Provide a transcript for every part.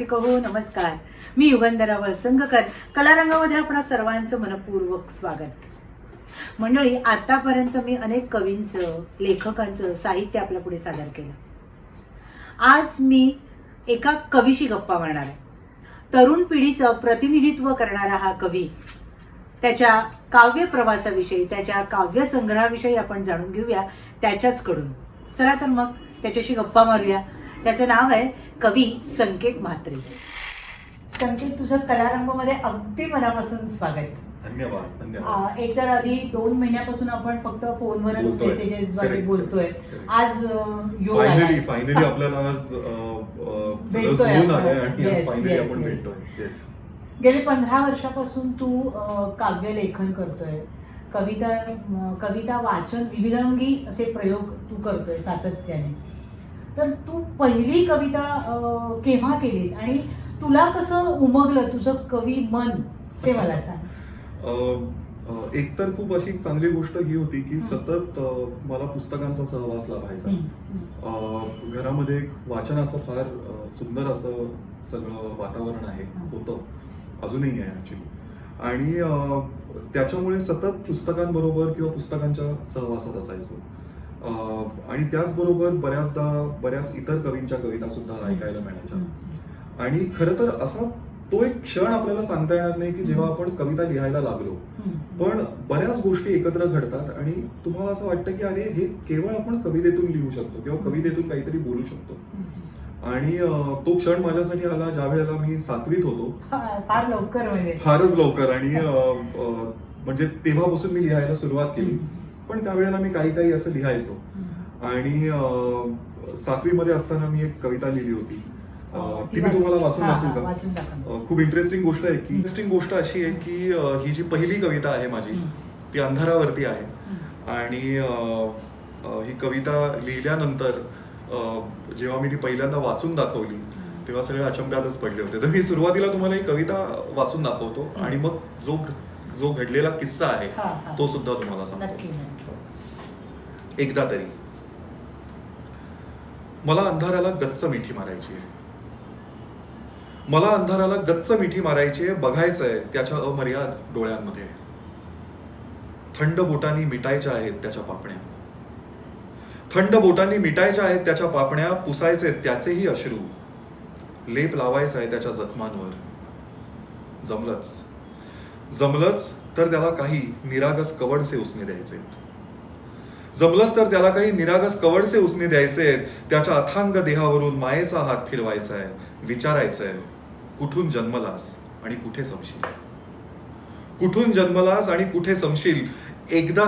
रसिक हो नमस्कार. मी युगंधरा वळसंगकर. कलारंगामध्ये आपणा सर्वांचं मनपूर्वक स्वागत. मंडळी, आतापर्यंत मी अनेक कवींचं लेखकांचं साहित्य आपल्या पुढे सादर केलं. आज मी एका कवीशी गप्पा मारणार आहे. तरुण पिढीचं प्रतिनिधित्व करणारा हा कवी, त्याच्या काव्य प्रवासाविषयी, त्याच्या काव्य संग्रहाविषयी आपण जाणून घेऊया त्याच्याचकडून. चला तर मग त्याच्याशी गप्पा मारूया. त्याचं नाव आहे कवी संकेत म्हात्रे. संकेत, तुझं कलारंगमध्ये अगदी मनापासून स्वागत. धन्यवाद धन्यवाद. एकतर आधी 2 महिन्यापासून आपण फक्त फोनवरच मेसेजेसद्वारे बोलतोय. आज योग आलाय. फायनली आपल्याला आज सगळं जुळून आलंय आणि आज फायनली आपण भेटतोय. गेले 15 वर्षापासून तू काव्य लेखन करतोय, कविता वाचन, विविधांगी असे प्रयोग तू करतोय सातत्याने. तर तू पहिली कविता केव्हा केलीस आणि तुला कसं उमगलं तुझं कवी मन, ते मला सांग. एक तर खूप अशी चांगली गोष्ट ही होती की सतत मला पुस्तकांचा सहवास लाभायचा. घरामध्ये एक वाचनाचं फार सुंदर असं सगळं वातावरण आहे, होतं, अजूनही आहे ऍक्च्युली. आणि त्याच्यामुळे सतत पुस्तकांबरोबर किंवा पुस्तकांच्या सहवासात असायचो. आणि त्याचबरोबर बऱ्याच इतर कवींच्या कविता सुद्धा ऐकायला मिळायच्या. आणि खरं तर असा तो एक क्षण आपल्याला सांगता येणार नाही की जेव्हा आपण कविता लिहायला लागलो, पण बऱ्याच गोष्टी एकत्र घडतात आणि तुम्हाला असं वाटतं की अरे हे केवळ आपण कवितेतून लिहू शकतो किंवा कवितेतून काहीतरी बोलू शकतो. आणि तो क्षण माझ्यासाठी आला ज्या वेळेला मी 7वीत होतो. फार लवकर, म्हणजे फारच लवकर. आणि म्हणजे तेव्हापासून मी लिहायला सुरुवात केली. पण त्यावेळेला मी काही असं लिहायचो. आणि 7वी मध्ये असताना मी एक कविता लिहिली होती. ती मी तुम्हाला वाचून दाखवू का? खूप इंटरेस्टिंग गोष्ट आहे की इंटरेस्टिंग गोष्ट अशी आहे की ही जी पहिली कविता आहे माझी, ती अंधारावरती आहे. आणि ही कविता लिहिल्यानंतर जेव्हा मी ती पहिल्यांदा वाचून दाखवली तेव्हा सगळे अचंब्यातच पडले होते. तर मी सुरुवातीला तुम्हाला ही कविता वाचून दाखवतो आणि मग जो घडलेला किस्सा आहे तो सुद्धा तुम्हाला सांगतो. एकदा तरी मला अंधाराला गच्च मिठी मारायची आहे. मला अंधाराला गच्च मिठी मारायची आहे. बघायचंय त्याच्या अमर्याद डोळ्यांमध्ये. थंड बोटांनी मिटायच्या आहेत त्याच्या पापण्या. थंड बोटांनी मिटायच्या आहेत त्याच्या पापण्या. पुसायचे त्याचेही अश्रू. लेप लावायचा आहे त्याच्या जखमांवर. जमलंच तर त्याला काही निरागस कवडसे उसने द्यायचे. जमलंच तर त्याला काही निरागस कवडसे उसने द्यायचे. त्याच्या अथांग देहावरून मायेचा हात फिरवायचा आहे. विचारायचंय, कुठून जन्मलास आणि कुठे संशील. कुठून जन्मलास आणि कुठे संशील. एकदा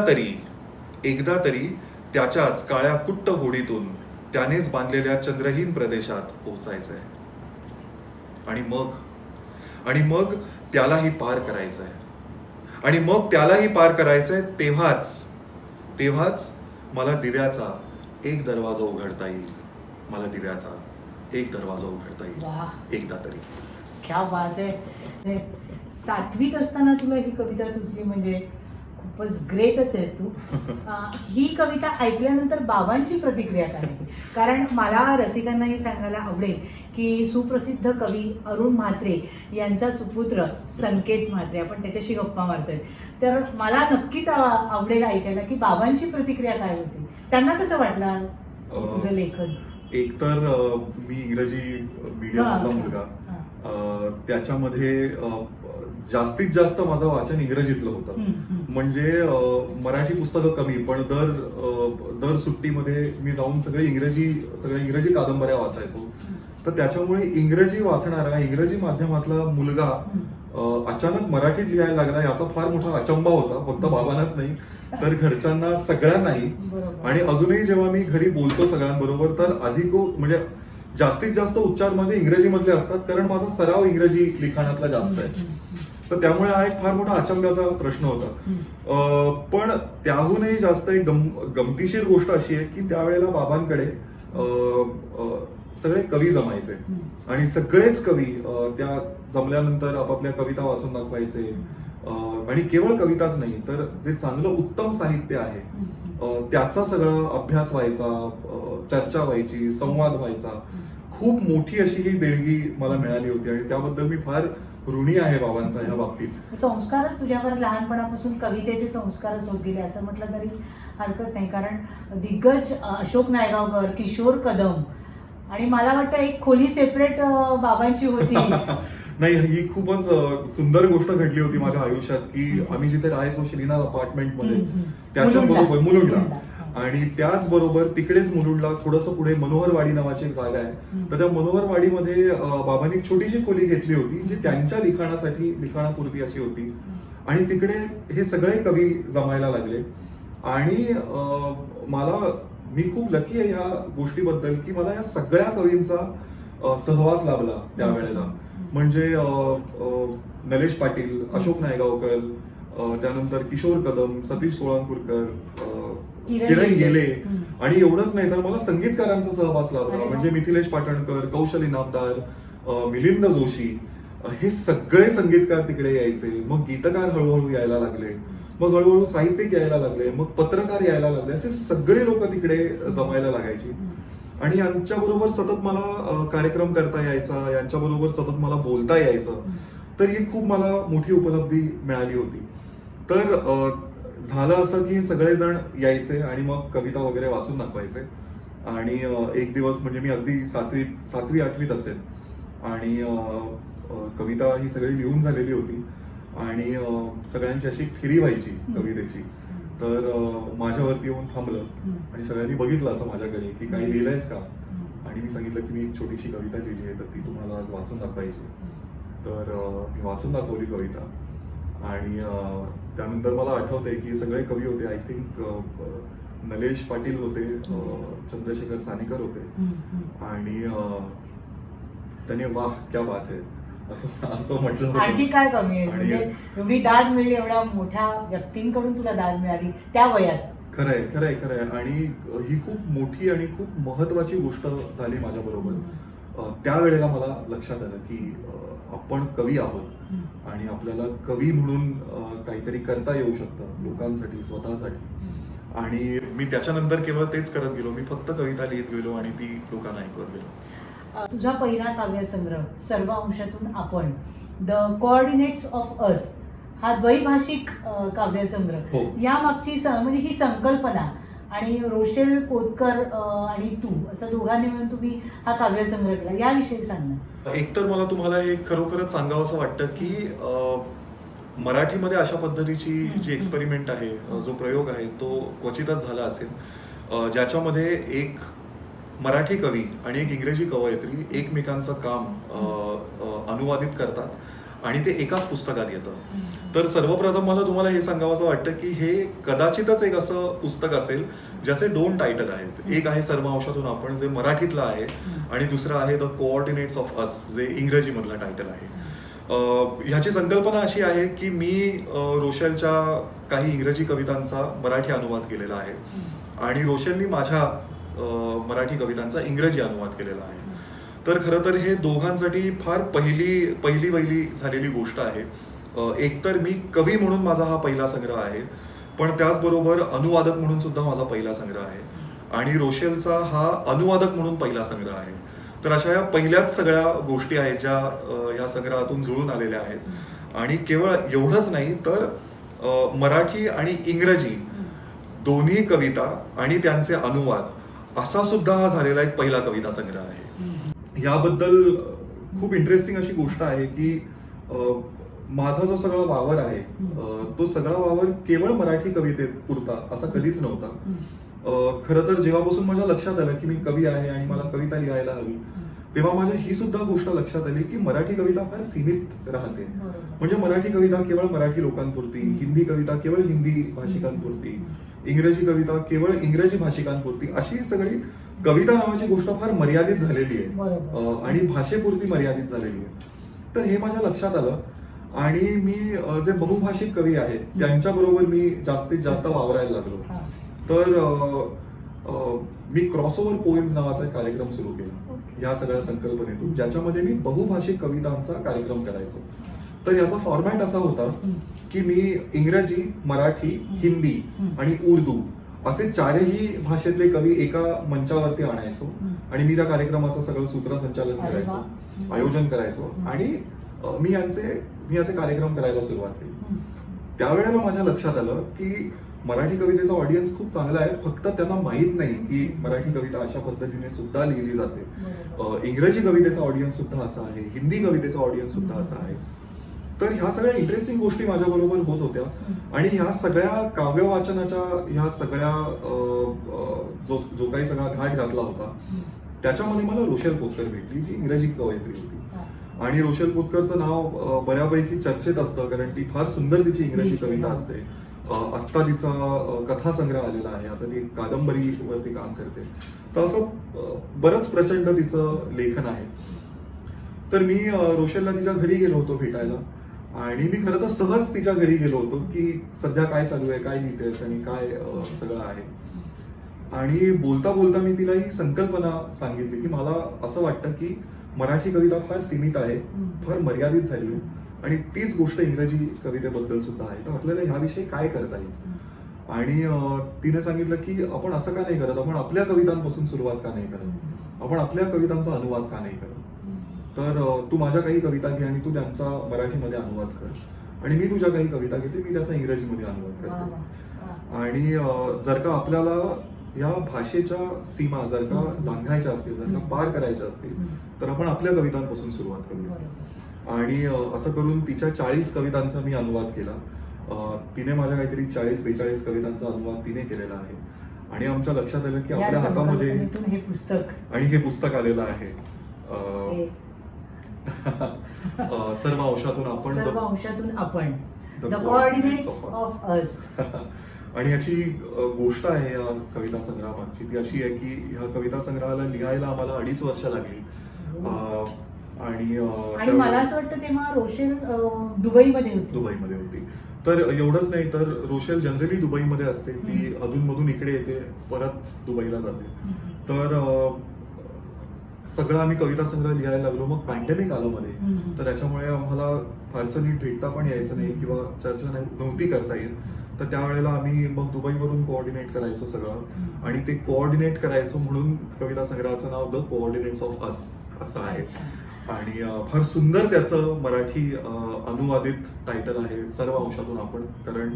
तरी त्याच्याच काळ्या कुट्ट होडीतून त्यानेच बांधलेल्या चंद्रहीन प्रदेशात पोहोचायचंय. आणि मग त्यालाही पार करायचंय. आणि मग त्यालाही पार करायचंय. तेव्हाच मला दिव्याचा एक दरवाजा उघडता येईल. मला दिव्याचा एक दरवाजा उघडता येईल एकदा तरी. क्या बात आहे. 7वीत असताना तुला ही कविता सुचली म्हणजे खूपच ग्रेटच आहेस तू. ही कविता ऐकल्यानंतर बाबांची प्रतिक्रिया काय होती? कारण मला रसिकांनाही सांगायला आवडेल की सुप्रसिद्ध कवी अरुण म्हात्रे यांचा सुपुत्र संकेत म्हात्रे, आपण त्याच्याशी गप्पा मारतोय. तर मला नक्कीच आवडेल ऐकायला की बाबांची प्रतिक्रिया काय होती, त्यांना कसं वाटलं तुझं लेखन. एकतर मी इंग्रजी मीडियम मधला मुलगा, त्याच्यामध्ये जास्तीत जास्त माझं वाचन इंग्रजीतलं होतं. म्हणजे मराठी पुस्तकं कमी, पण दर सुट्टीमध्ये मी जाऊन सगळ्या इंग्रजी कादंबऱ्या वाचायचो. तर त्याच्यामुळे इंग्रजी वाचणारा, इंग्रजी माध्यमातला मुलगा अचानक मराठीत लिहायला लागला याचा फार मोठा अचंबा होता. फक्त बाबांनाच नाही तर घरच्यांना, सगळ्यांनाही. आणि अजूनही जेव्हा मी घरी बोलतो सगळ्यांबरोबर तर अधिक म्हणजे जास्तीत जास्त उच्चार माझे इंग्रजी मधले असतात, कारण माझा सराव इंग्रजी लिखाणातला जास्त आहे. तर त्यामुळे हा एक फार मोठा अचंब्याचा प्रश्न होता. पण त्याहूनही जास्त एक गमतीशीर गोष्ट अशी आहे की त्यावेळेला बाबांकडे सगळे कवी जमायचे आणि सगळेच कवी त्या जमल्यानंतर आपापल्या कविता वाचून दाखवायचे. आणि केवळ कविताच नाही तर जे चांगलं उत्तम साहित्य आहे त्याचा सगळा अभ्यास व्हायचा, चर्चा व्हायची, संवाद व्हायचा. खूप मोठी अशी ही देणगी मला मिळाली होती आणि त्याबद्दल मी फार ऋणी आहे बाबांचा ह्या बाबतीत. संस्कारच तुझ्यावर लहानपणापासून कवितेचे संस्कारच होत गेले असं म्हटलं तरी हरकत नाही. कारण दिग्गज अशोक नायगावकर, किशोर कदम आणि मला वाटतं एक खोली सेपरेट बाबांची होती. नाही, ही खूपच सुंदर गोष्ट घडली होती माझ्या आयुष्यात की आम्ही जिथे राहायचो श्रीनाथ अपार्टमेंट मध्ये त्याच्याबरोबर मुलुंडला, आणि त्याचबरोबर तिकडेच मुलुंडला थोडंसं पुढे मनोहरवाडी नावाची एक जागा आहे. तर त्या मनोहरवाडीमध्ये बाबांनी एक छोटीशी खोली घेतली होती जी त्यांच्या लिखाणापुरती अशी होती. आणि तिकडे हे सगळे कवी जमायला लागले आणि मी खूप लकी आहे ह्या गोष्टीबद्दल की मला या सगळ्या कवींचा सहवास लाभला त्यावेळेला. म्हणजे नलेश पाटील, अशोक नायगावकर, त्यानंतर किशोर कदम, सतीश सोळंकूरकर, किरण गेले, आणि एवढंच नाही तर मला संगीतकारांचा सहवास लाभला. म्हणजे मिथिलेश पाटणकर, कौशल इनामदार, मिलिंद जोशी, हे सगळे संगीतकार तिकडे यायचे. मग गीतकार हळूहळू यायला लागले, मग हळूहळू साहित्यिक यायला लागले, मग पत्रकार यायला लागले. असे सगळे लोक तिकडे जमायला लागायची आणि यांच्याबरोबर सतत मला कार्यक्रम करता यायचा, यांच्याबरोबर सतत मला बोलता यायचं. तर ही खूप मला मोठी उपलब्धी मिळाली होती. तर झालं असं की हे सगळेजण यायचे आणि मग कविता वगैरे वाचून दाखवायचे. आणि एक दिवस म्हणजे मी अगदी 7वी 8वीत असेल आणि कविता ही सगळी लिहून झालेली होती आणि सगळ्यांची अशी फेरी व्हायची कवितेची. तर माझ्यावरती येऊन थांबलं आणि सगळ्यांनी बघितलं असं माझ्याकडे की काही लिहिलंयस का. आणि मी सांगितलं की मी एक छोटीशी कविता लिहिली आहे तर ती तुम्हाला आज वाचून दाखवायची. तर मी वाचून दाखवली कविता आणि त्यानंतर मला आठवतंय की सगळे कवी होते. आय थिंक नलेश पाटील होते, चंद्रशेखर सानेकर होते आणि त्याने वाह क्या बात है असं म्हटलं. आणखी काय कमी आहे, म्हणजे एवढी दाद मिळली, एवढ्या मोठ्या व्यक्तींकडून तुला दाद मिळाली त्या वयात. खरंय. आणि ही खूप मोठी आणि खूप महत्वाची गोष्ट झाली माझ्या बरोबर. त्यावेळेला मला लक्षात आलं की आपण कवी आहोत आणि आपल्याला कवी म्हणून काहीतरी करता येऊ शकतं लोकांसाठी, स्वतःसाठी. आणि मी त्याच्यानंतर केवळ तेच करत गेलो. मी फक्त कविता लिहित गेलो आणि ती लोकांना ऐकवत गेलो. तुझा पहिला काव्यसंग्रह सर्व अंशातून आपण, द कोऑर्डिनेट्स ऑफ अस, हा द्वैभाषिक काव्यसंग्रह, हो. या मागची म्हणजे ही संकल्पना आणि रोशेल कोतकर आणि तू असं दोघांनी मिळून तुम्ही हा काव्यसंग्रह केला, याविषयी सांग ना. एकतर मला तुम्हाला हे खरोखरच सांगावं असं वाटतं की मराठीमध्ये अशा पद्धतीची जी एक्सपेरिमेंट आहे, जो प्रयोग आहे तो क्वचितच झाला असेल ज्याच्यामध्ये एक मराठी कवी आणि एक इंग्रजी कवयित्री एकमेकांचं काम अनुवादित करतात आणि ते एकाच पुस्तकात येतं. तर सर्वप्रथम मला तुम्हाला हे सांगावं वाटतं की हे कदाचितच एक असं पुस्तक असेल ज्याचे 2 टायटल आहेत. एक आहे सर्व अंशातून आपण, जे मराठीतलं आहे, आणि दुसरं आहे द कोऑर्डिनेट्स ऑफ अस, जे इंग्रजीमधलं टायटल आहे. ह्याची संकल्पना अशी आहे की मी रोशेलच्या काही इंग्रजी कवितांचा मराठी अनुवाद केलेला आहे आणि रोशेलनी माझ्या मराठी कवितांचा इंग्रजी अनुवाद केलेला आहे. तर खरं तर हे दोघांसाठी फार पहिली झालेली गोष्ट आहे. एकतर मी कवी म्हणून माझा हा पहिला संग्रह आहे, पण त्याचबरोबर अनुवादक म्हणून सुद्धा माझा पहिला संग्रह आहे आणि रोशेलचा हा अनुवादक म्हणून पहिला संग्रह आहे. तर अशा या पहिल्याच सगळ्या गोष्टी आहेत ज्या या संग्रहातून जुळून आलेल्या आहेत. आणि केवळ एवढंच नाही तर मराठी आणि इंग्रजी दोन्ही कविता आणि त्यांचे अनुवाद असा सुद्धा हा झालेला एक पहिला कविता संग्रह आहे. याबद्दल खूप इंटरेस्टिंग अशी गोष्ट आहे की माझा जो सगळा वावर आहे तो सगळा वावर केवळ मराठी कवितेत पुरता असा कधीच नव्हता. खरं तर जेव्हापासून माझ्या लक्षात आलं की मी कवी आहे आणि मला कविता लिहायला हवी, तेव्हा माझ्या ही सुद्धा गोष्ट लक्षात आली की मराठी कविता फार सीमित राहते. म्हणजे मराठी कविता केवळ मराठी लोकांपुरती, हिंदी कविता केवळ हिंदी भाषिकांपुरती, इंग्रजी कविता केवळ इंग्रजी भाषिकांपुरती, अशी सगळी कविता नावाची गोष्ट फार मर्यादित झालेली आहे आणि भाषेपुरती मर्यादित झालेली आहे. तर हे माझ्या लक्षात आलं आणि मी जे बहुभाषिक कवी आहेत त्यांच्याबरोबर मी जास्तीत जास्त वावरायला लागलो. तर मी क्रॉसओव्हर पोएम्स नावाचा एक कार्यक्रम सुरू केला या सगळ्या संकल्पनेतून, ज्याच्यामध्ये मी बहुभाषिक कवितांचा कार्यक्रम करायचो. तर याचा फॉर्मॅट असा होता की मी इंग्रजी, मराठी, हिंदी आणि उर्दू असे चारही भाषेतले कवी एका मंचावरती आणायचो आणि मी त्या कार्यक्रमाचं सगळं सूत्रसंचालन करायचो, आयोजन करायचो आणि मी असे कार्यक्रम करायला सुरुवात केली. त्यावेळेला माझ्या लक्षात आलं की मराठी कवितेचा ऑडियन्स खूप चांगला आहे, फक्त त्यांना माहित नाही की मराठी कविता अशा पद्धतीने सुद्धा लिहिली जाते. इंग्रजी कवितेचा ऑडियन्स सुद्धा असा आहे, हिंदी कवितेचा ऑडियन्स सुद्धा असा आहे. तर ह्या सगळ्या इंटरेस्टिंग गोष्टी माझ्या बरोबर होत होत्या आणि ह्या सगळ्या काव्य वाचनाच्या ह्या सगळ्या जो काही सगळा घाट घातला होता त्याच्यामध्ये मला रोशेल पोतकर भेटली, जी इंग्रजी कवयित्री होती. आणि रोशेल पोतकरचं नाव बऱ्यापैकी चर्चेत असतं कारण ती फार सुंदर तिची इंग्रजी कविता असते. आत्ता तिचा कथासंग्रह आलेला आहे, आता ती कादंबरीवरती काम करते. तर असं बरंच प्रचंड तिचं लेखन आहे. तर मी रोशेलला तिच्या घरी गेलो होतो भेटायला आणि मी खरं तर सहज तिच्या घरी गेलो होतो की सध्या काय चालू आहे, काय लिहितेस आणि काय सगळं आहे. आणि बोलता बोलता मी तिला ही संकल्पना सांगितली की मला असं वाटतं की मराठी कविता फार सीमित आहे, फार मर्यादित झाली आहे आणि तीच गोष्ट इंग्रजी कवितेबद्दल सुद्धा आहे. तर आपल्याला ह्याविषयी काय करता येईल. आणि तिने सांगितलं की आपण असं का नाही करत, आपण आपल्या कवितांपासून सुरुवात का नाही करत, आपण आपल्या कवितांचा अनुवाद का नाही करत. तर तू माझ्या काही कविता घे आणि तू त्यांचा मराठीमध्ये अनुवाद कर आणि मी तुझ्या काही कविता घेते, मी त्याचा इंग्रजीमध्ये अनुवाद करते. आणि जर का आपल्याला या भाषेच्या सीमा जर का लांघायच्या असतील, जर का पार करायच्या असतील तर आपण आपल्या कवितांपासून सुरुवात करूया. आणि असं करून तिच्या 40 कवितांचा मी अनुवाद केला. तिने माझ्या काहीतरी 40-42 कवितांचा अनुवाद तिने केलेला आहे. आणि आमच्या लक्षात आलं की आपल्या हातामध्ये हे पुस्तक आलेलं आहे. सर्व अंशातून आपण द कोऑर्डिनेट्स ऑफ अस. आणि ह्याची गोष्ट आहे या कविता संग्रहामागची, ती अशी आहे की ह्या कविता संग्रहाला लिहायला आम्हाला 2.5 वर्ष लागली. आणि मला असं वाटतं तेव्हा रोशेल दुबईमध्ये होती. तर एवढंच नाही तर रोशेल जनरली दुबईमध्ये असते, ती अधूनमधून इकडे येते, परत दुबईला जाते. तर सगळं आम्ही कविता संग्रह लिहायला लागलो. मग पॅन्डेमिक आलं मध्ये, तर त्याच्यामुळे आम्हाला फारसं नीट भेटता पण यायचं नाही किंवा चर्चा नव्हती करता येत. तर त्यावेळेला आम्ही मग दुबईवरून कोऑर्डिनेट करायचो सगळं आणि ते कोऑर्डिनेट करायचो म्हणून कविता संग्रहाचं नाव द कोऑर्डिनेट्स ऑफ अस असं आहे. आणि फार सुंदर त्याचं मराठी अनुवादित टायटल आहे, सर्व अंशातून आपण. कारण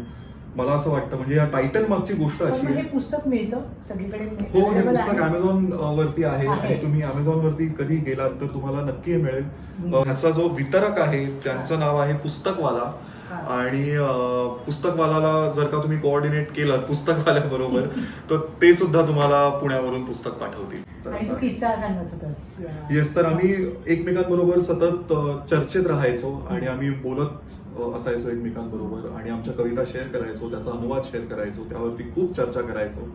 मला असं वाटतं म्हणजे या टायटल मागची गोष्ट अशी आहे. हे पुस्तक मिळतं सगळीकडे. हो, हे पुस्तक अमेझॉन वरती आहे आणि तुम्ही अमेझॉन वरती कधी गेलात तर तुम्हाला नक्की हे मिळेल. ह्याचा जो वितरक आहे त्यांचं नाव आहे पुस्तकवाला. आणि पुस्तकवालाला जर का तुम्ही कोऑर्डिनेट केलं पुस्तकवाल्याबरोबर तर ते सुद्धा तुम्हाला पुण्यावरून पुस्तक पाठवतील. किस्सा सांगत होतास. येस, तर आम्ही एकमेकांबरोबर सतत चर्चेत राहायचो आणि आम्ही बोलत असायचो एकमेकांबरोबर आणि आमच्या कविता शेअर करायचो, त्याचा अनुवाद शेअर करायचो, त्यावरती खूप चर्चा करायचो.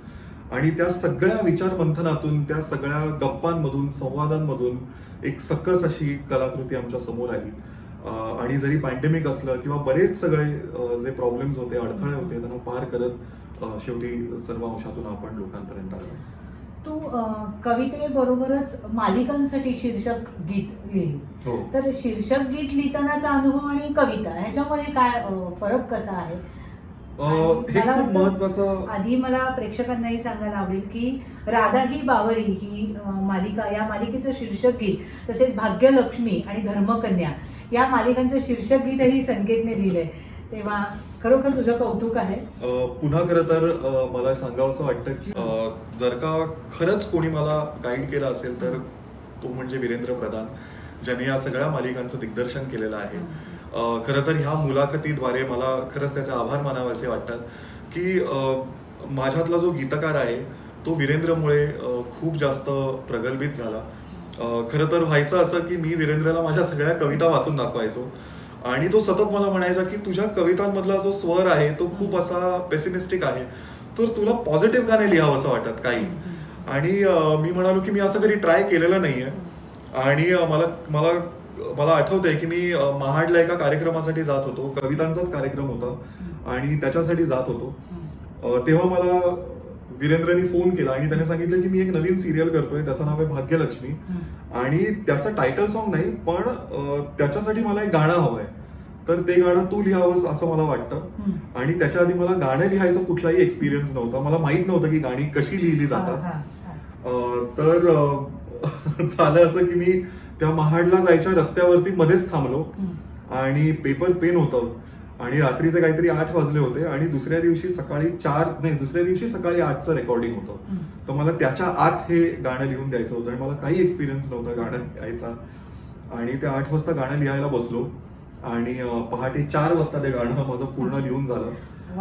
आणि त्या सगळ्या विचार मंथनातून, त्या सगळ्या गप्पांमधून, संवादांमधून एक सकस अशी कलाकृती आमच्या समोर आली. आणि जरी पॅन्डेमिक असलं किंवा बरेच सगळे जे प्रॉब्लेम्स होते, अडथळे होते, त्यांना पार करत शेवटी सर्व अंशातून आपण लोकांपर्यंत आलो. तू कवितेबरोबरच मालिकांसाठी शीर्षक गीत लिहिली. हो. तर शीर्षक गीत लिहितानाचा अनुभव आणि कविता ह्याच्यामध्ये काय फरक कसा आहे? हे खूप महत्वाचं. आधी मला प्रेक्षकांनाही सांगायला आवडेल की राधा ही बावरी ही मालिका, या मालिकेचं शीर्षक गीत, तसेच भाग्यलक्ष्मी आणि धर्मकन्या या मालिकांचं शीर्षक गीतही संकेतने लिहिलंय. तेव्हा खरोखर तुझं कौतुक आहे. पुन्हा खरं तर मला सांगावं असं वाटतं की जर का खरंच कोणी मला गाईड केलं असेल तर तो म्हणजे वीरेंद्र प्रधान, ज्याने या सगळ्या मालिकांचं दिग्दर्शन केलेलं आहे. खरं तर ह्या मुलाखतीद्वारे मला खरंच त्याचे आभार मानावेसे वाटतात की माझ्यातला जो गीतकार आहे तो वीरेंद्रमुळे खूप जास्त प्रगल्भित झाला. खरं तर व्हायचं असं की मी वीरेंद्रला माझ्या सगळ्या कविता वाचून दाखवायचो आणि तो सतत मला म्हणायचा की तुझ्या कवितांमधला जो स्वर आहे तो खूप असा पेसिमिस्टिक आहे, तर तुला पॉझिटिव्ह का नाही लिहावं असं वाटत काही. आणि मी म्हणालो की मी असं कधी ट्राय केलेलं नाहीये. आणि मला आठवतंय की मी महाडला एका कार्यक्रमासाठी जात होतो, कवितांचाच कार्यक्रम होता आणि त्याच्यासाठी जात होतो. तेव्हा मला वीरेंद्रनी फोन केला आणि त्याने सांगितलं की मी एक नवीन सिरियल करतोय, त्याचं नाव आहे भाग्यलक्ष्मी आणि त्याचं टायटल सॉन्ग नाही पण त्याच्यासाठी मला एक गाणं हवंय. तर ते गाणं तू लिहावंस असं मला वाटतं. आणि त्याच्या आधी मला गाणं लिहायचा कुठलाही एक्सपिरियन्स नव्हता. मला माहित नव्हतं की गाणी कशी लिहिली जातात. तर झालं असं की मी त्या महाडला जायच्या रस्त्यावरती मध्येच थांबलो आणि पेपर पेन होतं आणि रात्रीचे काहीतरी 8 वाजले होते आणि दुसऱ्या दिवशी सकाळी 8चं रेकॉर्डिंग होतं. तर मला त्याच्या आत हे गाणं लिहून द्यायचं होतं आणि मला काही एक्सपिरियन्स नव्हता गाणं लिहायचा. आणि ते 8 वाजता गाणं लिहायला बसलो आणि पहाटे 4 वाजता ते गाणं माझं पूर्ण लिहून झालं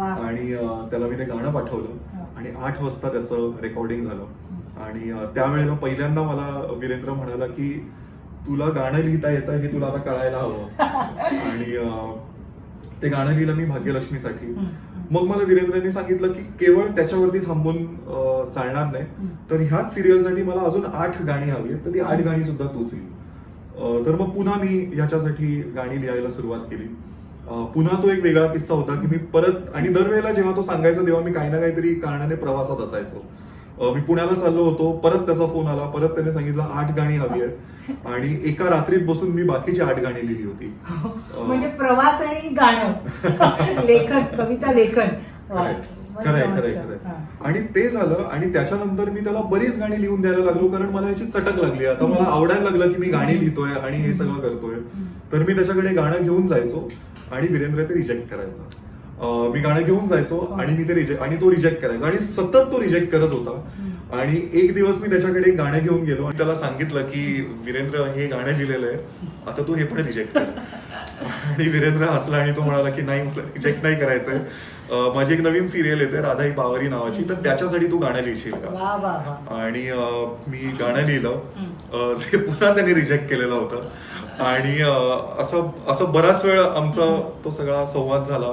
आणि त्याला मी ते गाणं पाठवलं आणि 8 वाजता त्याचं रेकॉर्डिंग झालं. आणि त्यावेळेला पहिल्यांदा मला वीरेंद्र म्हणाला की तुला गाणं लिहिता येतं हे तुला आता कळायला हवं. आणि ते गाणं लिहिलं मी भाग्यलक्ष्मीसाठी. मग मला वीरेंद्रने सांगितलं की केवळ त्याच्यावरती थांबून चालणार नाही, तर ह्याच सिरियलसाठी मला अजून 8 गाणी हवी आहेत, तर ती 8 गाणी सुद्धा तूच लिही. तर मग पुन्हा मी ह्याच्यासाठी गाणी लिहायला सुरुवात केली. पुन्हा तो एक वेगळा किस्सा होता की मी परत, आणि दरवेळेला जेव्हा तो सांगायचा तेव्हा मी काही ना काहीतरी कारणाने प्रवासात असायचो. मी पुण्याला चाललो होतो, परत त्याचा फोन आला, परत त्याने सांगितलं 8 गाणी हवी आहेत आणि एका रात्रीत बसून मी बाकीची 8 गाणी लिहिली होती. म्हणजे प्रवास आणि गाणं लेखन, कविता लेखन. खरंय. आणि ते झालं आणि त्याच्यानंतर मी त्याला बरीच गाणी लिहून द्यायला लागलो, कारण मला याची चटक लागली. आता मला आवडायला लागलं की मी गाणी लिहितोय आणि हे सगळं करतोय. तर मी त्याच्याकडे गाणं घेऊन जायचो आणि वीरेंद्र ते रिजेक्ट करायचा. मी गाणं घेऊन जायचो आणि मी ते आणि तो रिजेक्ट करायचा आणि सतत तो रिजेक्ट करत होता. आणि एक दिवस मी त्याच्याकडे गाणं घेऊन गेलो आणि त्याला सांगितलं की वीरेंद्र, हे गाणं लिहिलेलं आहे, आता तू हे पण रिजेक्ट कर. आणि वीरेंद्र हसला आणि तो म्हणाला की नाही, मला रिजेक्ट नाही करायचंय. माझी एक नवीन सिरियल येते राधाई बावरी नावाची, तर त्याच्यासाठी तू गाणं लिहिशील का? आणि मी गाणं लिहिलं, जे पुन्हा त्यांनी रिजेक्ट केलेलं होतं. आणि असं बराच वेळ आमचा तो सगळा संवाद झाला.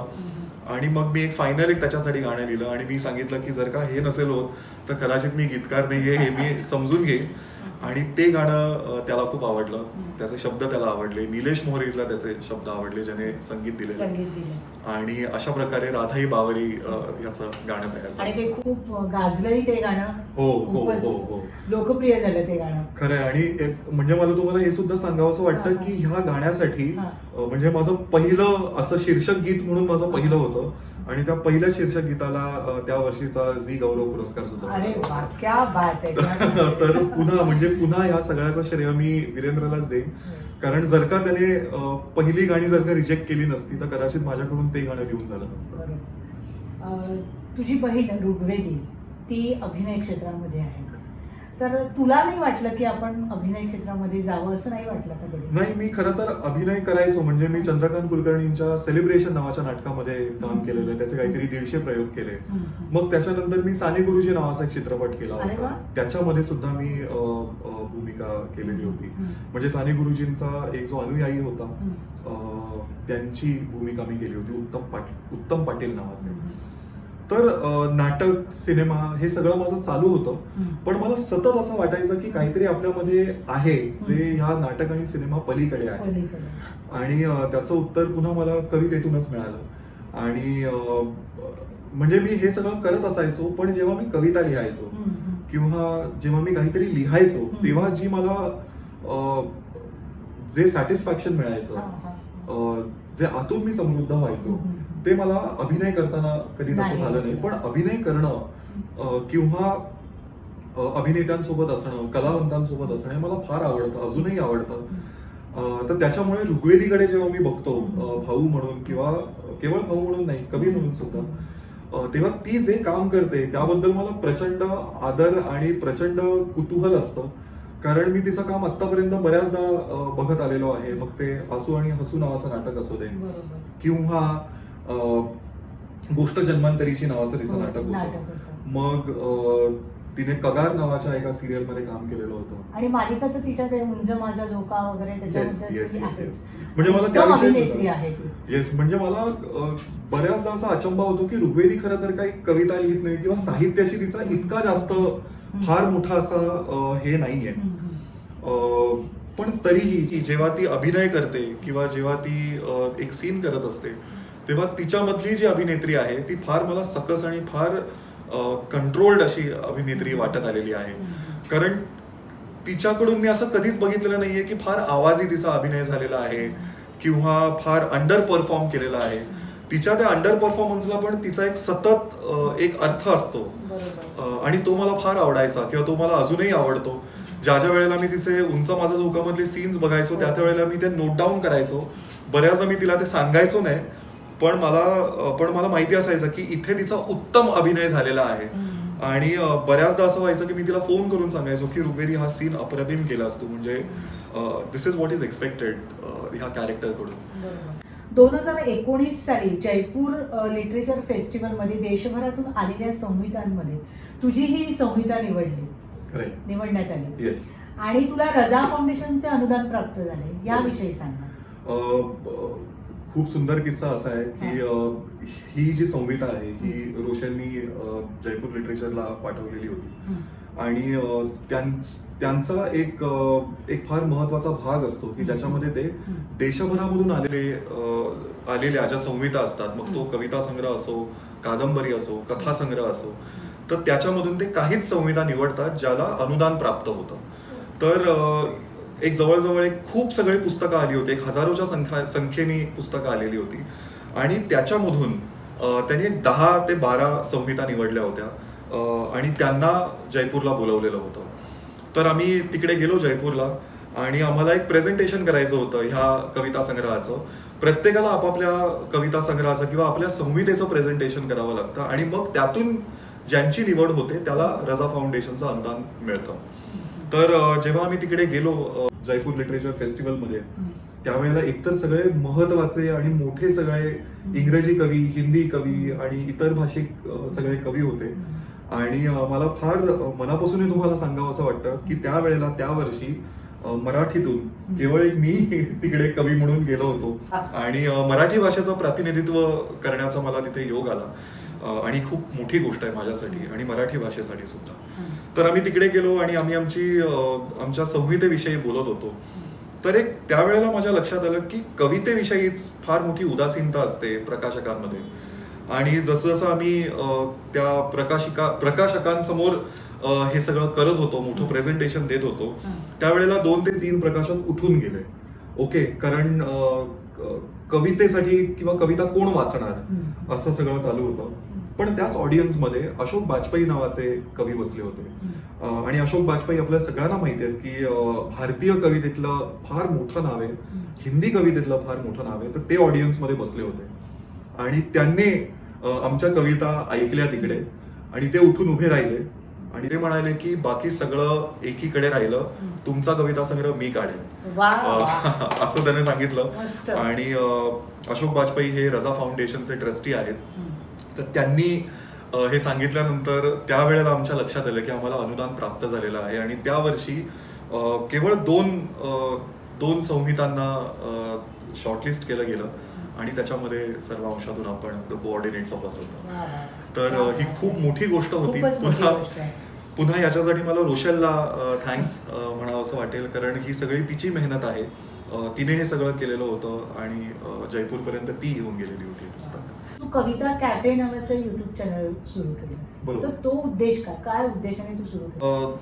आणि मग मी फायनल त्याच्यासाठी गाणं लिहिलं आणि मी सांगितलं की जर का हे नसेल होत तर कदाचित मी गीतकार नाहीये हे मी समजून घेईन. आणि ते गाणं त्याला खूप आवडलं, त्याचे शब्द त्याला आवडले, निलेश मोहरीला त्याचे शब्द आवडले ज्याने संगीत दिले. आणि अशा प्रकारे राधाई बावरी याचं गाणं तयार झालं आणि ते खूप गाजलंही ते गाणं. हो. लोकप्रिय झालं ते गाणं. खरंय. आणि म्हणजे मला तुम्हाला हे सुद्धा सांगावंसं वाटतं की ह्या गाण्यासाठी म्हणजे माझं पहिलं असं शीर्षक गीत म्हणून माझं पहिलं होतं आणि त्या पहिल्या शीर्षक गीताला त्या वर्षीचा झी गौरव पुरस्कार सुद्धा. अरे वा, क्या बात आहे. तर पुन्हा ह्या सगळ्याचं श्रेय मी वीरेंद्रलाच देईन, कारण जर का त्याने पहिली गाणी जर का रिजेक्ट केली नसती तर कदाचित माझ्याकडून ते गाणं लिहून झालं नसतं. तुझी बहीण ऋग्वेदी ती अभिनय क्षेत्रामध्ये आहे, तर तुला नाही वाटलं की आपण अभिनय क्षेत्रामध्ये जावं, असं नाही वाटलं का कधी? नाही, मी खरं तर अभिनय करायचो. म्हणजे मी चंद्रकांत कुलकर्णींच्या सेलिब्रेशन नावाच्या नाटकामध्ये काम केलेलं आहे, त्याचे काहीतरी 150 प्रयोग केले. मग त्याच्यानंतर मी साने गुरुजी नावाचा एक चित्रपट केला होता, त्याच्यामध्ये सुद्धा मी भूमिका केलेली होती. म्हणजे साने गुरुजींचा एक जो अनुयायी होता त्यांची भूमिका मी केली होती, उत्तम पाटील नावाचे. तर नाटक, सिनेमा हे सगळं माझं चालू होतं, पण मला सतत असं वाटायचं की काहीतरी आपल्यामध्ये आहे जे ह्या नाटक आणि सिनेमा पलीकडे आहे. आणि त्याचं उत्तर पुन्हा मला कवितेतूनच मिळालं. आणि म्हणजे मी हे सगळं करत असायचो, पण जेव्हा मी कविता लिहायचो किंवा जेव्हा मी काहीतरी लिहायचो तेव्हा जी मला जे सॅटिस्फॅक्शन मिळायचं, जे आतून मी समृद्ध व्हायचो, ते मला अभिनय करताना कधी तसं झालं नाही. पण अभिनय करणं किंवा अभिनेत्यांसोबत असणं, कलावंतांसोबत असणं हे मला फार आवडतं, अजूनही आवडतं. तर त्याच्यामुळे ऋग्वेदीकडे जेव्हा मी बघतो भाऊ म्हणून किंवा केवळ भाऊ म्हणून नाही, कवी म्हणून सुद्धा, तेव्हा ती जे काम करते त्याबद्दल मला प्रचंड आदर आणि प्रचंड कुतूहल असतं. कारण मी तिचं काम आतापर्यंत बऱ्याचदा बघत आलेलो आहे. मग ते आसू आणि हसू नावाचं नाटक असू दे किंवा गोष्ट जन्मांतरीची नावाचं तिचं नाटक होतं. मग तिने कगार नावाच्या एका सिरियल मध्ये काम केलेलं होतं आणि मालिका तर तिच्यात उंज माझा झोका वगैरे त्याच्यामध्ये. म्हणजे मला त्याविषयी येस, म्हणजे मला बऱ्याचदा असा अचंबा होतो की ऋग्वेदी खरं तर काही कविता लिहित नाही किंवा साहित्याशी तिचा इतका जास्त फार मोठा असा हे नाहीये. पण तरीही जेव्हा ती अभिनय करते किंवा जेव्हा ती एक सीन करत असते तेव्हा तिच्यामधली जी अभिनेत्री आहे ती फार मला सकस आणि फार कंट्रोल्ड अशी अभिनेत्री वाटत आलेली आहे. कारण तिच्याकडून मी असं कधीच बघितलेलं नाहीये की फार आवाजी तिचा अभिनय झालेला आहे किंवा फार अंडर परफॉर्म केलेला आहे, तिच्या त्या अंडर परफॉर्मन्सला पण तिचा एक सतत एक अर्थ असतो. आणि तो मला फार आवडायचा किंवा तो मला अजूनही आवडतो. ज्या ज्या वेळेला मी तिचे उंच माझा झोकामधले सीन्स बघायचो त्या वेळेला मी ते नोट डाऊन करायचो. बऱ्याचदा मी तिला ते सांगायचो नाही, पण मला माहिती असायचं की इथे तिचा उत्तम अभिनय झालेला आहे. आणि बऱ्याचदा असं व्हायचं की मी तिला फोन करून सांगायचो की रुबेरी हा सीन अप्रतिम केलास तू, म्हणजे दिस इज व्हॉट इज एक्सपेक्टेड ह्या कॅरेक्टरकडून. 2019 साली जयपूर लिटरेचर फेस्टिवलमध्ये देशभरातून आलेल्या संहितांमध्ये तुझी ही संहिता निवडण्यात आली. येस. आणि तुला रजा फाउंडेशनचे अनुदान प्राप्त झाले, याविषयी सांगा. खूप सुंदर किस्सा असा आहे की ही जी संहिता आहे ही रोशननी जयपूर लिटरेचरला पाठवलेली होती. आणि त्यांचा एक फार महत्वाचा भाग असतो की ज्याच्यामध्ये ते देशभरामधून आलेल्या ज्या संहिता असतात, मग तो कविता संग्रह असो, कादंबरी असो, कथा संग्रह असो, तर त्याच्यामधून ते काहीच संहिता निवडतात ज्याला अनुदान प्राप्त होतं. तर एक जवळजवळ खूप सगळी पुस्तकं आली होती, हजारोच्या संख्येने पुस्तकं आलेली होती. आणि त्याच्यामधून त्यांनी 10 ते 12 संहिता निवडल्या होत्या आणि त्यांना जयपूरला बोलवलेलं होतं. तर आम्ही तिकडे गेलो जयपूरला आणि आम्हाला एक प्रेझेंटेशन करायचं होतं ह्या कविता संग्रहाचं. प्रत्येकाला आपापल्या कविता संग्रहाचं किंवा आपल्या संहितेचं प्रेझेंटेशन करावं लागतं आणि मग त्यातून ज्यांची निवड होते त्याला रजा फाउंडेशनचं अनुदान मिळतं. तर जेव्हा आम्ही तिकडे गेलो जयपूर लिटरेचर फेस्टिवलमध्ये, त्यावेळेला एकतर सगळे महत्वाचे आणि मोठे सगळे इंग्रजी कवी, हिंदी कवी आणि इतर भाषिक सगळे कवी होते. आणि मला फार मनापासून तुम्हाला सांगावं असं वाटतं की त्यावेळेला त्या वर्षी मराठीतून केवळ एक मी तिकडे कवी म्हणून गेलो होतो आणि मराठी भाषेचं प्रतिनिधित्व करण्याचा मला तिथे योग आला. आणि खूप मोठी गोष्ट आहे माझ्यासाठी आणि मराठी भाषेसाठी सुद्धा. तर आम्ही तिकडे गेलो आणि आम्ही आमच्या संहितेविषयी बोलत होतो. तर त्यावेळेला माझ्या लक्षात आलं की कवितेविषयीच फार मोठी उदासीनता असते प्रकाशकांमध्ये. आणि जसं जसं आम्ही त्या प्रकाशकांसमोर हे सगळं करत होतो, मोठं प्रेझेंटेशन देत होतो, त्यावेळेला 2 ते 3 प्रकाशक उठून गेले. ओके, कारण कवितेसाठी किंवा कविता कोण वाचणार असं सगळं चालू होतं. पण त्याच ऑडियन्समध्ये अशोक बाजपेयी नावाचे कवी बसले होते. आणि अशोक बाजपेयी आपल्या सगळ्यांना माहिती आहे की भारतीय कवितेतलं फार मोठं नाव आहे, हिंदी कवितेतलं फार मोठं नाव आहे. तर ते ऑडियन्समध्ये बसले होते आणि त्यांनी आमच्या कविता ऐकल्या तिकडे आणि ते उठून उभे राहिले आणि ते म्हणाले की बाकी सगळं एकीकडे राहिलं, तुमचा कविता संग्रह मी काढेन असं त्याने सांगितलं. आणि अशोक बाजपेयी हे रजा फाउंडेशनचे ट्रस्टी आहेत. तर त्यांनी हे सांगितल्यानंतर त्यावेळेला आमच्या लक्षात आलं की आम्हाला अनुदान प्राप्त झालेलं आहे. आणि त्या वर्षी केवळ 2 संहितांना शॉर्टलिस्ट केलं गेलं आणि त्याच्यामध्ये सर्व अंशातून आपण द कोऑर्डिनेट्स ऑफ असं होतं. तर ही खूप मोठी गोष्ट होती. पुन्हा याच्यासाठी मला रोशनला थँक्स म्हणावं असं वाटेल, कारण ही सगळी तिची मेहनत आहे. तिने हे सगळं केलेलं होतं आणि जयपूरपर्यंत ती येऊन गेलेली होती पुस्तक. तू कविता कॅफे नावाचं युट्यूब चॅनल सुरू केलं, तर तो उद्देश काय उद्देशाने तू सुरू केलं?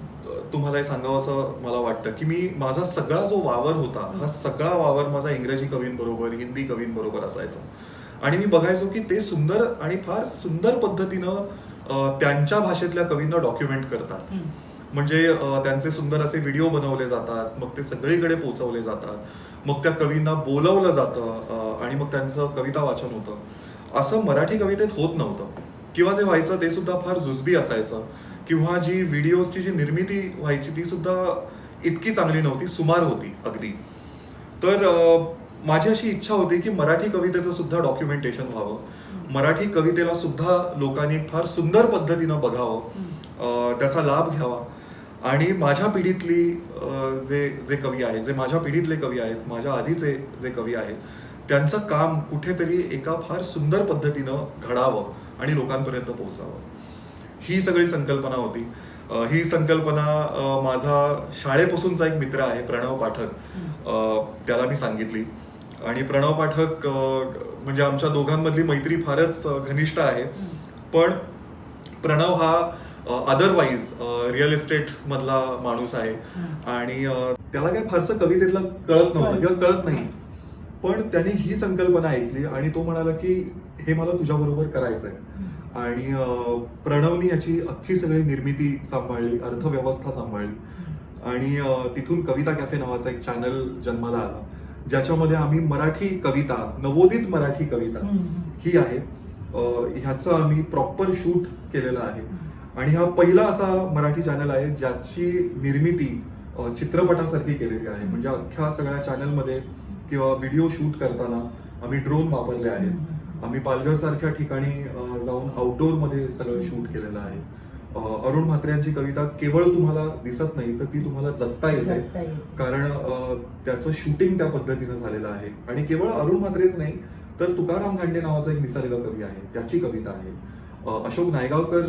तुम्हाला हे सांगावं असं मला वाटतं की माझा सगळा जो वावर होता, हा सगळा वावर माझा इंग्रजी कवींबरोबर, हिंदी कवींबरोबर असायचा. आणि मी बघायचो की ते सुंदर आणि फार सुंदर पद्धतीनं त्यांच्या भाषेतल्या कवींना डॉक्युमेंट करतात. म्हणजे त्यांचे सुंदर असे व्हिडिओ बनवले जातात, मग ते सगळीकडे पोहोचवले जातात, मग त्या कवींना बोलवलं जातं आणि मग त्यांचं कविता वाचन होतं. असं मराठी कवितेत होत नव्हतं, किंवा जे व्हायचं ते सुद्धा फार जुजबी असायचं, किंवा जी व्हिडिओजची जी निर्मिती व्हायची ती सुद्धा इतकी चांगली नव्हती, सुमार होती अगदी. तर माझी अशी इच्छा होती की मराठी कवितेचं सुद्धा डॉक्युमेंटेशन व्हावं, मराठी कवितेला सुद्धा लोकांनी फार सुंदर पद्धतीनं बघावं, त्याचा लाभ घ्यावा. आणि माझ्या पिढीतली जे कवी आहेत, जे माझ्या पिढीतले कवी आहेत, माझ्या आधीचे जे कवी आहेत, त्यांचं काम कुठेतरी एका फार सुंदर पद्धतीनं घडावं आणि लोकांपर्यंत पोहोचावं, ही सगळी संकल्पना होती. ही संकल्पना माझा शाळेपासूनचा एक मित्र आहे प्रणव पाठक, त्याला मी सांगितली. आणि प्रणव पाठक म्हणजे आमच्या दोघांमधली मैत्री फारच घनिष्ठ आहे. पण प्रणव हा अदरवाईज रिअल इस्टेट मधला माणूस आहे आणि त्याला काही फारसं कवितेतलं कळत नव्हतं किंवा कळत नाही. पण त्याने ही संकल्पना ऐकली आणि तो म्हणाला की हे मला तुझ्याबरोबर करायचंय. आणि प्रणवनी याची अख्खी सगळी निर्मिती सांभाळली, अर्थव्यवस्था सांभाळली आणि तिथून कविता कॅफे नावाचा एक चॅनल जन्माला आला, ज्याच्यामध्ये आम्ही मराठी कविता, नवोदित मराठी कविता ही आहे, ह्याचं आम्ही प्रॉपर शूट केलेलं आहे. आणि हा पहिला असा मराठी चॅनल आहे ज्याची निर्मिती चित्रपटासारखी केलेली आहे. म्हणजे अख्ख्या सगळ्या चॅनलमध्ये किंवा व्हिडिओ शूट करताना आम्ही ड्रोन वापरले आहेत. आम्ही पालघर सारख्या ठिकाणी जाऊन आउटडोअर मध्ये सगळं शूट केलेलं आहे. अरुण म्हात्रे कविता केवळ तुम्हाला दिसत नाही तर ती तुम्हाला जगता येते, कारण त्याचं शूटिंग त्या पद्धतीनं झालेलं आहे. आणि केवळ अरुण म्हात्रेच नाही तर तुकाराम धांडे नावाचा एक निसर्ग कवी आहे, त्याची कविता आहे. अशोक नायगावकर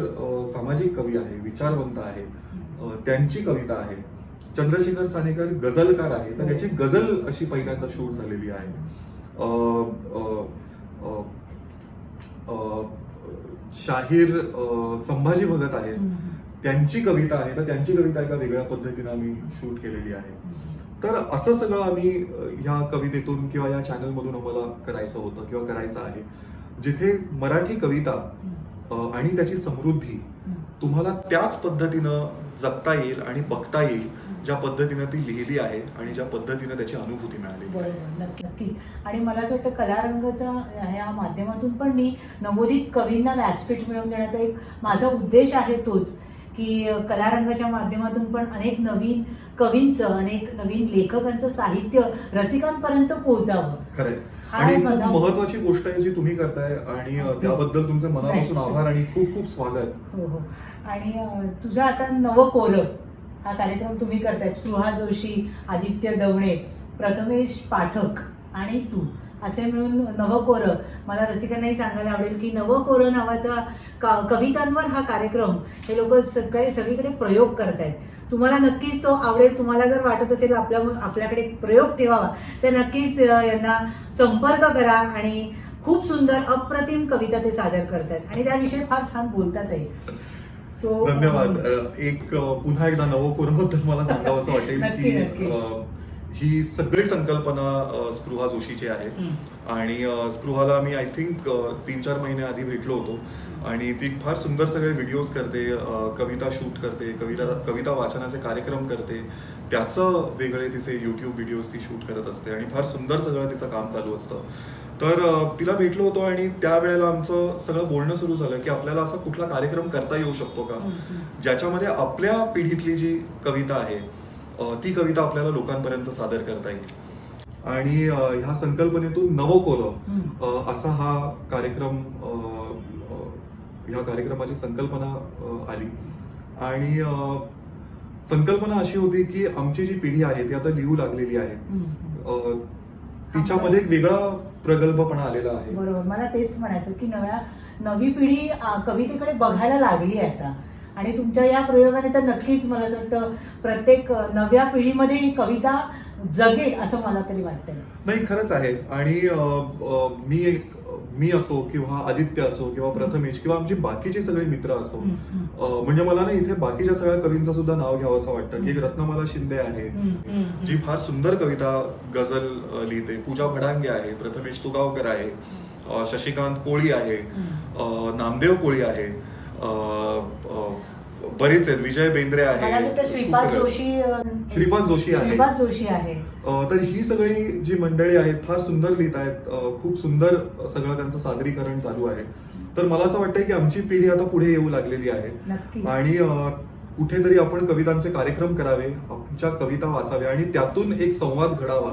सामाजिक कवी आहे, विचारवंत आहे, त्यांची कविता आहे. चंद्रशेखर सानेकर गझलकार आहे, तर त्याची गझल अशी पहिल्यांदा शूट झालेली आहे. शाहीर संभाजी भगत आहेत, त्यांची कविता आहे, तर त्यांची कविता एका वेगळ्या पद्धतीने आम्ही शूट केलेली आहे. तर असं सगळं आम्ही ह्या कवितेतून किंवा या चॅनल मधून आम्हाला करायचं होतं किंवा करायचं आहे, जिथे मराठी कविता आणि त्याची समृद्धी तुम्हाला त्याच पद्धतीनं जगता येईल आणि बघता येईल ज्या पद्धतीनं ती लिहिली आहे आणि ज्या पद्धतीनं त्याची अनुभूती मिळाली. बरोबर, नक्कीच. आणि मला असं वाटतं कलारंगाच्या ह्या माध्यमातून पण मी नवोदित कवींना व्यासपीठ मिळवून देण्याचा एक माझा उद्देश आहे तोच, की कलारंगाच्या माध्यमातून पण अनेक नवीन कवींचं, अनेक नवीन लेखकांचं साहित्य रसिकांपर्यंत पोहोचावं. खरंय. आणि खूप महत्वाची गोष्ट आहे जी तुम्ही करताय आणि त्याबद्दल तुमचे मनापासून आभार आणि खूप खूप स्वागत. हो हो. आणि तुझा आता नवकोरं हा कार्यक्रम तुम्ही करताय, स्पृहा जोशी, आदित्य दवणे, प्रथमेश पाठक आणि तू असे मिळून नवकोरं. मला रसिकांनाही सांगायला आवडेल की नवकोरं नावाचा कवितांवर हा कार्यक्रम हे लोक सगळीकडे प्रयोग करतायत. तुम्हाला नक्कीच तो आवडेल. तुम्हाला जर वाटत असेल आपल्याकडे प्रयोग ठेवावा तर नक्कीच यांना संपर्क करा. आणि खूप सुंदर अप्रतिम कविता ते सादर करतात आणि त्याविषयी फार छान बोलतातही. धन्यवाद. एक पुन्हा एकदा नवकोरबद्दल मला सांगावं असं वाटेल की ही सगळी संकल्पना स्पृहा जोशीची आहे. आणि स्पृहाला मी आय थिंक 3-4 महिने आधी भेटलो होतो आणि ती फार सुंदर सगळे व्हिडिओज करते, कविता शूट करते, कविता वाचनाचे कार्यक्रम करते, त्याचं वेगळे तिचे युट्यूब व्हिडिओज ती शूट करत असते आणि फार सुंदर सगळं तिचं काम चालू असतं. तर तिला भेटलो होतो आणि त्यावेळेला आमचं सगळं बोलणं सुरू झालं की आपल्याला असा कुठला कार्यक्रम करता येऊ शकतो का ज्याच्यामध्ये आपल्या पिढीतली जी कविता आहे ती कविता आपल्याला लोकांपर्यंत सादर करता येईल. आणि ह्या संकल्पनेतून नवकोरं असा हा कार्यक्रम, ह्या कार्यक्रमाची संकल्पना आली. आणि संकल्पना अशी होती की आमची जी पिढी आहे ती आता लिहू लागलेली आहे, तिच्यामध्ये एक वेगळा प्रगल्भपणा आलेला आहे. बरोबर, मला तेच म्हणायचं की नवी पिढी कवितेकडे बघायला लागली आहे आता. आणि तुमच्या या प्रयोगाने तर नक्कीच मला असं वाटतं प्रत्येक नव्या पिढीमध्ये ही कविता जगेल असं मला तरी वाटतंय. नाही, खरंच आहे. आणि मी असो किंवा आदित्य असो किंवा प्रथमेश किंवा आमची बाकीचे सगळे मित्र असो, म्हणजे मला ना इथे बाकीच्या सगळ्या कवींचं सुद्धा नाव घ्यावं असं वाटतं की एक रत्नमाला शिंदे आहे जी फार सुंदर कविता गझल लिहिते, पूजा भडांगे आहे, प्रथमेश तुगावकर आहे, शशिकांत कोळी आहे, नामदेव कोळी आहे, बरेच आहेत, विजय बेंद्रे आहे, श्रीपाद जोशी आहे. तर ही सगळी जी मंडळी आहेत फार सुंदर लिहित आहेत, खूप सुंदर सगळं त्यांचं सादरीकरण चालू आहे. तर मला असं वाटतंय की आमची पिढी आता पुढे येऊ लागलेली आहे आणि कुठेतरी आपण कवितांचे कार्यक्रम करावे, आमच्या कविता वाचाव्या आणि त्यातून एक संवाद घडावा,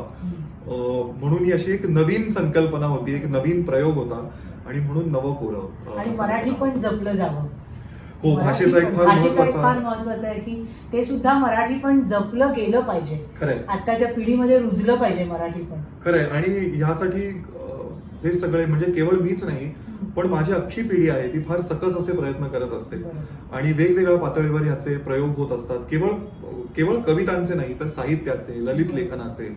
म्हणून ही अशी एक नवीन संकल्पना होती, एक नवीन प्रयोग होता आणि म्हणून नवकोरं. आणि मराठी पण जपलं जावं. हो, भाषेचा एक फार महत्वाचा आहे की ते सुद्धा मराठी पण जपलं गेलं पाहिजे. खरंय, आताच्या पिढीमध्ये रुजलं पाहिजे मराठी पण. खरंय. आणि ह्यासाठी जे सगळे, म्हणजे केवळ मीच नाही पण माझी अख्खी पिढी आहे ती फार सकस असे प्रयत्न करत असते आणि वेगवेगळ्या पातळीवर ह्याचे प्रयोग होत असतात. केवळ कवितांचे नाही तर साहित्याचे, ललित लेखनाचे,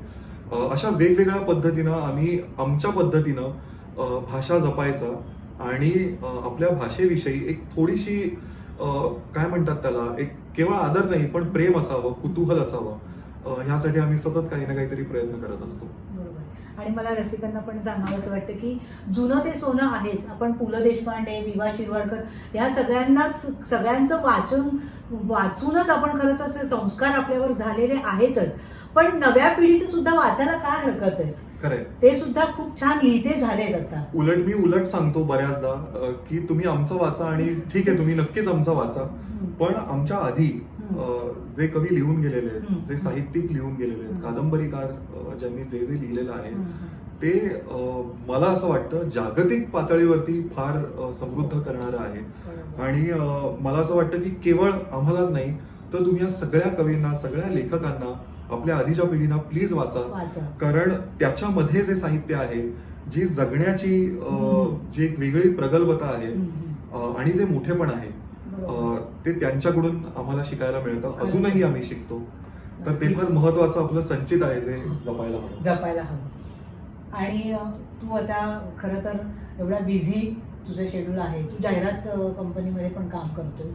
अशा वेगवेगळ्या पद्धतीनं आम्ही आमच्या पद्धतीनं भाषा जपायचा आणि आपल्या भाषेविषयी एक थोडीशी काय म्हणतात त्याला, एक केवळ आदर नाही पण प्रेम असावं, कुतूहल असावं, ह्यासाठी आम्ही सतत काही ना काहीतरी प्रयत्न करत असतो. बरोबर. आणि मला रसिकांना पण सांगावं असं वाटतं की जुनं ते सोनं आहेच. आपण पु ल देशपांडे, वि.वा. शिरवाडकर ह्या सगळ्यांचं वाचूनच आपण खरंच असे संस्कार आपल्यावर झालेले आहेतच. पण नव्या पिढीचं सुद्धा वाचायला काय हरकत आहे? खरंय. ते सुद्धा खूप छान लिहिते झालेत आता. मी उलट सांगतो बऱ्याचदा की तुम्ही आमचं वाचा आणि ठीक आहे तुम्ही नक्कीच आमचं वाचा, पण आमच्या आधी जे कवी लिहून गेलेले आहेत, जे साहित्यिक लिहून गेलेले आहेत, कादंबरीकार ज्यांनी जे जे लिहिलेलं आहे ते मला असं वाटतं जागतिक पातळीवरती फार समृद्ध करणारं आहे. आणि मला असं वाटतं की केवळ आम्हालाच नाही तर तुम्ही या सगळ्या कवींना, सगळ्या लेखकांना, आपल्या आधीच्या पिढींना प्लीज वाचा. कारण त्याच्यामध्ये जे साहित्य आहे, जी जगण्याची जी एक वेगळी प्रगल्भता आहे आणि जे मोठेपण आहे ते त्यांच्याकडून आम्हाला शिकायला मिळतं. अजूनही आम्ही शिकतो. तर ते फार महत्वाचं आपलं संचित आहे जे जपायला हवं. आणि तू आता खरं तर एवढा बिझी तुझं शेड्यूल आहे, तू जाहिरात कंपनीमध्ये पण काम करतोस.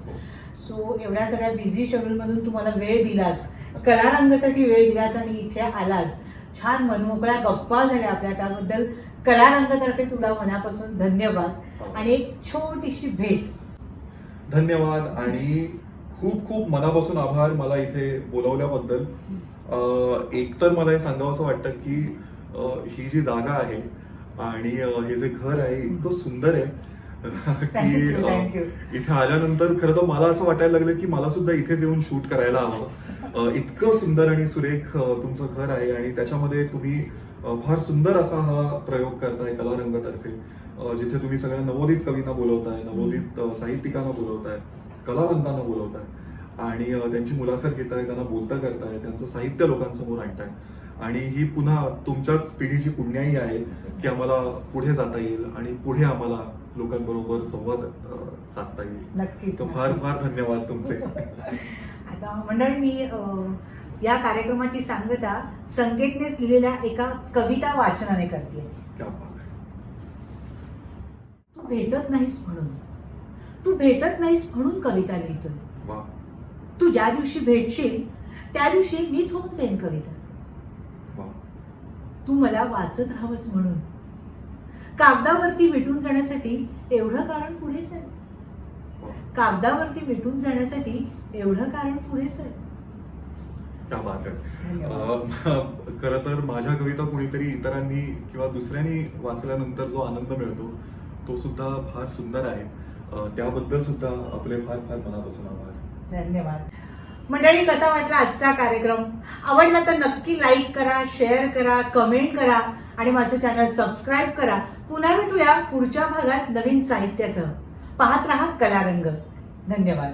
सो एवढ्या सगळ्या बिझी शेड्यूलमधून तू मला वेळ दिलास, कलारंगासाठी वेळ दिलास आणि इथे आलास. छान मनमोकळ्या गप्पा झाल्या आपल्या, त्याबद्दल कलारंगातर्फे तुला मनापासून धन्यवाद आणि एक छोटीशी भेट. धन्यवाद आणि खूप खूप मनापासून आभार मला इथे बोलवल्याबद्दल. एकतर मला हे सांगावं असं वाटतं की ही जी जागा आहे आणि हे जे घर आहे इतकं सुंदर आहे की इथे आल्यानंतर खरं तर मला असं वाटायला लागलं की मला सुद्धा इथेच येऊन शूट करायला हवं. इतकं सुंदर आणि सुरेख तुमचं घर आहे आणि त्याच्यामध्ये तुम्ही फार सुंदर असा हा प्रयोग करताय कलारंगातर्फे, जिथे तुम्ही सगळ्या नवोदित कवींना बोलवताय, नवोदित साहित्यिकांना बोलवताय, कलावंतांना बोलवताय आणि त्यांची मुलाखत घेताय, त्यांना बोलता करताय, त्यांचं साहित्य लोकांसमोर आणताय. आणि ही पुन्हा तुमच्याच पिढीची पुण्याई आहे की आम्हाला पुढे जाता येईल आणि पुढे आम्हाला लोकांबरोबर संवाद साधता येईल. नक्कीच. तर फार फार धन्यवाद तुमचे. आता मंडळी, मी या कार्यक्रमाची सांगता संकेतनेच लिहिलेल्या एका कविता वाचनाने करते. तू भेटत नाहीस म्हणून कविता लिहितोय. तू ज्या दिवशी भेटशील त्या दिवशी मीच होऊन जाईन कविता. तू मला वाचत राहावंस म्हणून कागदावरती मिटून जाण्यासाठी एवढं कारण पुरेसं आहे. कागदावरती मिटून जाण्यासाठी एवढं कारण पुरेसं आहे. खरं तर माझ्या कविता कुणीतरी इतरांनी किंवा दुसऱ्यांनी वाचल्यानंतर जो आनंद मिळतो तो सुद्धा फार सुंदर आहे. त्याबद्दल सुद्धा आपले फार फार मनापासून आभार. धन्यवाद. मंडळी, कसा वाटला आजचा कार्यक्रम? आवडला तर नक्की लाईक करा, शेअर करा, कमेंट करा आणि माझं चॅनल सबस्क्राईब करा. पुन्हा भेटूया पुढच्या भागात नवीन साहित्यासह. पाहत रहा कलारंग. धन्यवाद.